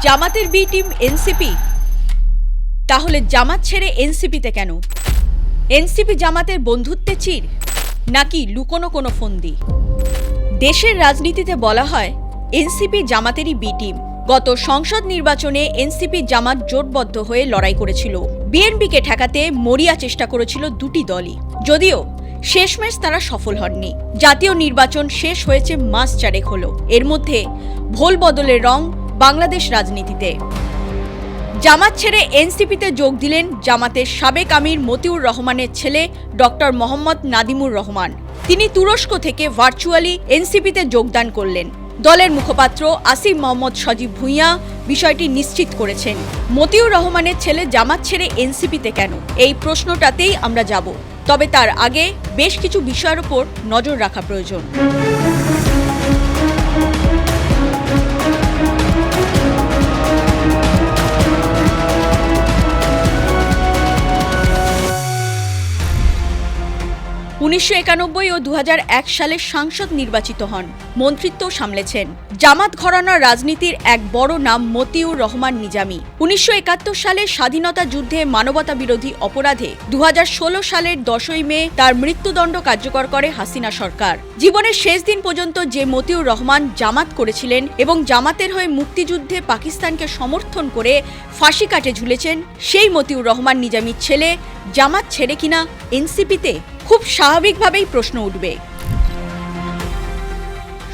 জামাতের B team NCP. তাহলে জামাত ছেড়ে এনসিপিতে কেন? এনসিপি জামাতের বন্ধুত্বের চির, নাকি লুকোনো কোনো ফন্দি? দেশের রাজনীতিতে বলা হয় এনসিপি জামাতেরই বি টিম। গত সংসদ নির্বাচনে এনসিপি জামাত জোটবদ্ধ হয়ে লড়াই করেছিল। বিএনপিকে ঠেকাতে মরিয়া চেষ্টা করেছিল দুটি দলই, যদিও শেষমেশ তারা সফল হননি। জাতীয় নির্বাচন শেষ হয়েছে মাস চারেক হলো। এর মধ্যে ভোল বদলের রং বাংলাদেশ রাজনীতিতে। জামাত ছেড়ে এনসিপিতে যোগ দিলেন জামাতের সাবেক আমির মতিউর রহমানের ছেলে ডক্টর মোহাম্মদ নাদিমুর রহমান। তিনি তুরস্ক থেকে ভার্চুয়ালি এনসিপিতে যোগদান করলেন। দলের মুখপাত্র আসিফ মোহাম্মদ সজীব ভুঁইয়া বিষয়টি নিশ্চিত করেছেন। মতিউর রহমানের ছেলে জামাত ছেড়ে এনসিপিতে কেন, এই প্রশ্নটাতেই আমরা যাব। তবে তার আগে বেশ কিছু বিষয়ের উপর নজর রাখা প্রয়োজন। 1991 ও 2001 সালে সাংসদ নির্বাচিত হন, মন্ত্রিত্ব সামলেছেন। জামাত ঘরানার রাজনীতির এক বড় নাম মতিউর রহমান নিজামী। 1971 সালে স্বাধীনতা যুদ্ধে মানবতা বিরোধী অপরাধে 2016 সালের 10ই মে তার মৃত্যুদণ্ড কার্যকর করে হাসিনা সরকার। জীবনের শেষ দিন পর্যন্ত যে মতিউর রহমান জামাত করেছিলেন এবং জামাতের হয়ে মুক্তিযুদ্ধে পাকিস্তানকে সমর্থন করে ফাঁসি কাটে ঝুলেছেন, সেই মতিউর রহমান নিজামীর ছেলে জামাত ছেড়ে কিনা এনসিপিতে? খুব স্বাভাবিকভাবেই প্রশ্ন উঠবে।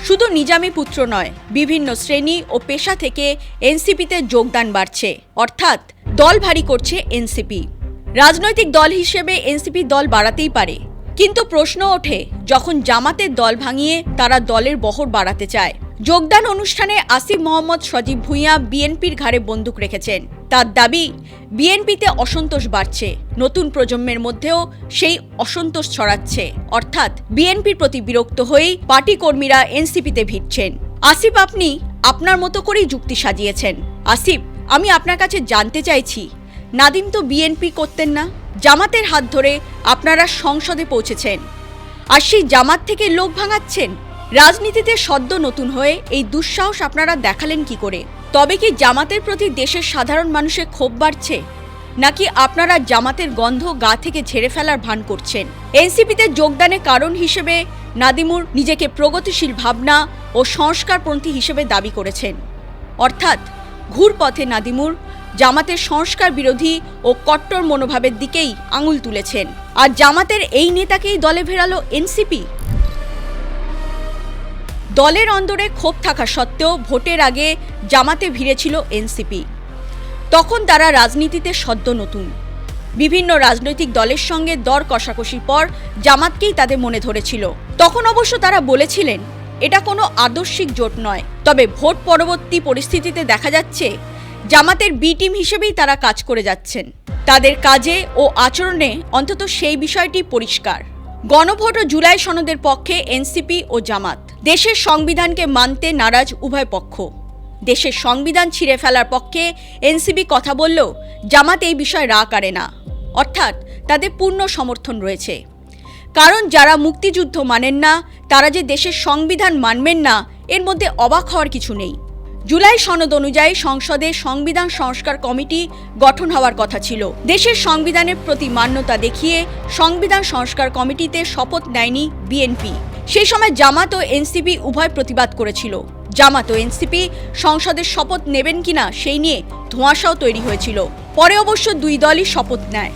শুধু নিজামী পুত্র নয়, বিভিন্ন শ্রেণী ও পেশা থেকে এনসিপিতে যোগদান বাড়ছে, অর্থাৎ দল ভারী করছে এনসিপি। রাজনৈতিক দল হিসেবে এনসিপি দল বাড়াতেই পারে, কিন্তু প্রশ্ন ওঠে যখন জামাতের দল ভাঙিয়ে তারা দলের বহর বাড়াতে চায়। যোগদান অনুষ্ঠানে আসিফ মোহাম্মদ সজীব ভুঁইয়া বিএনপির ঘাড়ে বন্দুক রেখেছেন। তার দাবি, বিএনপিতে অসন্তোষ বাড়ছে, নতুন প্রজন্মের মধ্যেও সেই অসন্তোষ ছড়াচ্ছে, অর্থাৎ বিএনপির প্রতি বিরক্ত হয়েই পার্টি কর্মীরা এনসিপিতে ভিড়ছেন। আসিফ, আপনি আপনার মতো করেই যুক্তি সাজিয়েছেন। আসিফ, আমি আপনার কাছে জানতে চাইছি, নাদিম তো বিএনপি করতেন না, জামাতের হাত ধরে আপনারা সংসদে পৌঁছেছেন, আর সেই জামাত থেকে লোক ভাঙাচ্ছেন। রাজনীতিতে সদ্য নতুন হয়ে এই দুঃসাহস আপনারা দেখালেন কি করে? তবে কি জামাতের প্রতি দেশের সাধারণ মানুষের ক্ষোভ বাড়ছে, নাকি আপনারা জামাতের গন্ধ গা থেকে ঝেড়ে ফেলার ভান করছেন? এনসিপিতে যোগদানের কারণ হিসেবে নাদিমুর নিজেকে প্রগতিশীল ভাবনা ও সংস্কারপন্থী হিসেবে দাবি করেছেন, অর্থাৎ ঘুরপথে নাদিমুর জামাতের সংস্কার বিরোধী ও কট্টর মনোভাবের দিকেই আঙুল তুলেছেন। আর জামাতের এই নেতাকেই দলে ফেরালো এনসিপি। দলের অন্দরে ক্ষোভ থাকা সত্ত্বেও ভোটের আগে জামাতে ভিড়েছিল এনসিপি। তখন তারা রাজনীতিতে সদ্য নতুন। বিভিন্ন রাজনৈতিক দলের সঙ্গে দর কষাকষির পর জামাতকেই তাদের মনে ধরেছিল। তখন অবশ্য তারা বলেছিলেন এটা কোনো আদর্শিক জোট নয়। তবে ভোট পরবর্তী পরিস্থিতিতে দেখা যাচ্ছে জামাতের বি টিম হিসেবেই তারা কাজ করে যাচ্ছেন। তাদের কাজে ও আচরণে অন্তত সেই বিষয়টি পরিষ্কার। গণভোট ও জুলাই সনদের পক্ষে এনসিপি ও জামাত। দেশের সংবিধানকে মানতে নারাজ উভয় পক্ষ। দেশের সংবিধান ছিঁড়ে ফেলার পক্ষে এনসিপি কথা বললেও জামাত এই বিষয়ে রা করে না, অর্থাৎ তাদের পূর্ণ সমর্থন রয়েছে। কারণ যারা মুক্তিযুদ্ধ মানেন না, তারা যে দেশের সংবিধান মানবেন না, এর মধ্যে অবাক হওয়ার কিছু নেই। জুলাই সনদ অনুযায়ী সংসদে সংবিধান সংস্কার কমিটি গঠন হওয়ার কথা ছিল। দেশের সংবিধানের প্রতি মান্যতা দেখিয়ে সংবিধান সংস্কার কমিটিতে শপথ নেয়নি বিএনপি। সেই সময় জামাত ও এনসিপি উভয় প্রতিবাদ করেছিল। জামাত ও এনসিপি সংসদের শপথ নেবেন কিনা সেই নিয়ে ধোঁয়াশাও তৈরি হয়েছিল। পরে অবশ্য দুই দলই শপথ নেয়।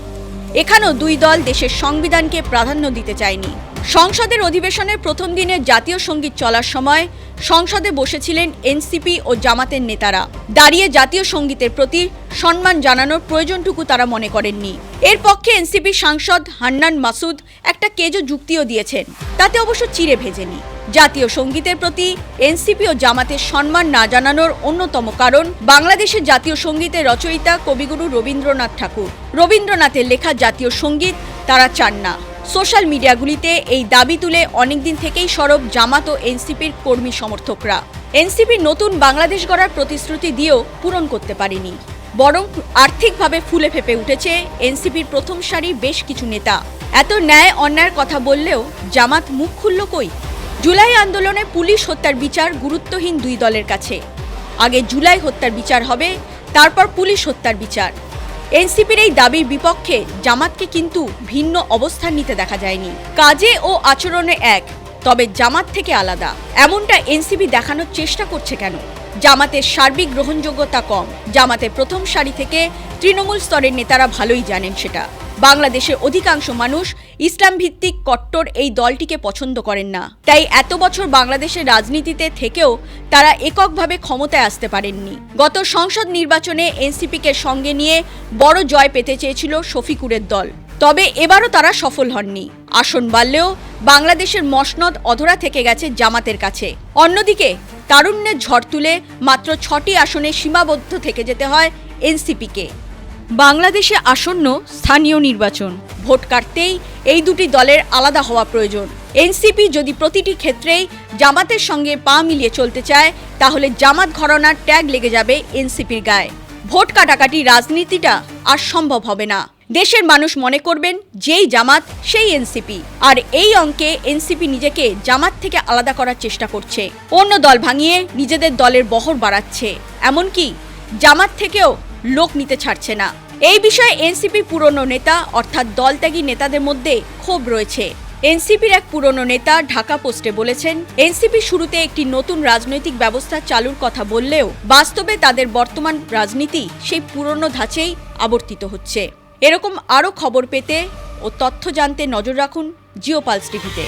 এখানেও দুই দল দেশের সংবিধানকে প্রাধান্য দিতে চায়নি। সংসদের অধিবেশনের প্রথম দিনে জাতীয় সঙ্গীত চলার সময় সংসদে বসেছিলেন এনসিপি ও জামাতের নেতারা। দাঁড়িয়ে জাতীয় সঙ্গীতের প্রতি সম্মান জানানোর প্রয়োজনটুকু তারা মনে করেননি। এর পক্ষে এনসিপি সাংসদ হান্নান মাসুদ একটা কেজো যুক্তিও দিয়েছেন, তাতে অবশ্য চিড়ে ভেজেনি। জাতীয় সঙ্গীতের প্রতি এনসিপি ও জামাতের সম্মান না জানানোর অন্যতম কারণ বাংলাদেশের জাতীয় সঙ্গীতের রচয়িতা কবিগুরু রবীন্দ্রনাথ ঠাকুর। রবীন্দ্রনাথের লেখা জাতীয় সঙ্গীত তারা চান না। সোশ্যাল মিডিয়াগুলিতে এই দাবি তুলে অনেকদিন থেকেই সরব জামাত ও এনসিপির কর্মী সমর্থকরা। এনসিপি নতুন বাংলাদেশ গড়ার প্রতিশ্রুতি দিয়েও পূরণ করতে পারেনি, বরং আর্থিকভাবে ফুলে ফেপে উঠেছে এনসিপির প্রথম সারির বেশ কিছু নেতা। এত ন্যায় অন্যায়ের কথা বললেও জামাত মুখ খুলল কই? জুলাই আন্দোলনে পুলিশ হত্যার বিচার গুরুত্বহীন দুই দলের কাছে। আগে জুলাই হত্যার বিচার হবে, তারপর পুলিশ হত্যার বিচার। এনসিপির এই দাবির বিপক্ষে জামাতকে কিন্তু ভিন্ন অবস্থান নিতে দেখা যায়নি। কাজে ও আচরণে এক, তবে জামাত থেকে আলাদা, এমনটা এনসিপি দেখানোর চেষ্টা করছে কেন? জামাতের সার্বিক গ্রহণযোগ্যতা কম। জামাতের প্রথম সারি থেকে তৃণমূল স্তরের নেতারা ভালোই জানেন সেটা। বাংলাদেশের অধিকাংশ মানুষ ইসলাম ভিত্তিক কট্টর এই দলটিকে পছন্দ করেন না। তাই এত বছর বাংলাদেশের রাজনীতিতে থেকেও তারা এককভাবে ক্ষমতায় আসতে পারেননি। গত সংসদ নির্বাচনে এনসিপিকে সঙ্গে নিয়ে বড় জয় পেতে চেয়েছিল শফিকুরের দল, তবে এবারও তারা সফল হননি। আসন বাড়লেও বাংলাদেশের মসনদ অধরা থেকে গেছে জামাতের কাছে। অন্যদিকে তারুণ্যের ঝড় তুলে মাত্র 6টি আসনে সীমাবদ্ধ থেকে যেতে হয় এনসিপিকে। বাংলাদেশে আসন্ন স্থানীয় নির্বাচন, ভোট কাটতেই এই দুটি দলের আলাদা হওয়া প্রয়োজন। এনসিপি যদি প্রতিটি ক্ষেত্রেই জামাতের সঙ্গে পা মিলিয়ে চলতে চায়, তাহলে জামাত ঘরানার ট্যাগ লেগে যাবে এনসিপির গায়ে। ভোট কাটাকাটি রাজনীতিটা আর সম্ভব হবে না। দেশের মানুষ মনে করবেন যেই জামাত সেই এনসিপি, আর এই অঙ্কে এনসিপি নিজেকে জামাত থেকে আলাদা করার চেষ্টা করছে। অন্য দল ভাঙিয়ে নিজেদের দলের বহর বাড়াচ্ছে, এমনকি জামাত থেকেও লোক নিতে ছাড়ছে না। এই বিষয়ে এনসিপি পুরনো নেতা অর্থাৎ দলত্যাগী নেতাদের মধ্যে ক্ষোভ রয়েছে। এনসিপির এক পুরনো নেতা ঢাকা পোস্টে বলেছেন, এনসিপি শুরুতে একটি নতুন রাজনৈতিক ব্যবস্থা চালুর কথা বললেও বাস্তবে তাদের বর্তমান রাজনীতি সেই পুরনো ধাঁচেই আবর্তিত হচ্ছে। এরকম আরও খবর পেতে ও তথ্য জানতে নজর রাখুন জিও পালস টিভিতে।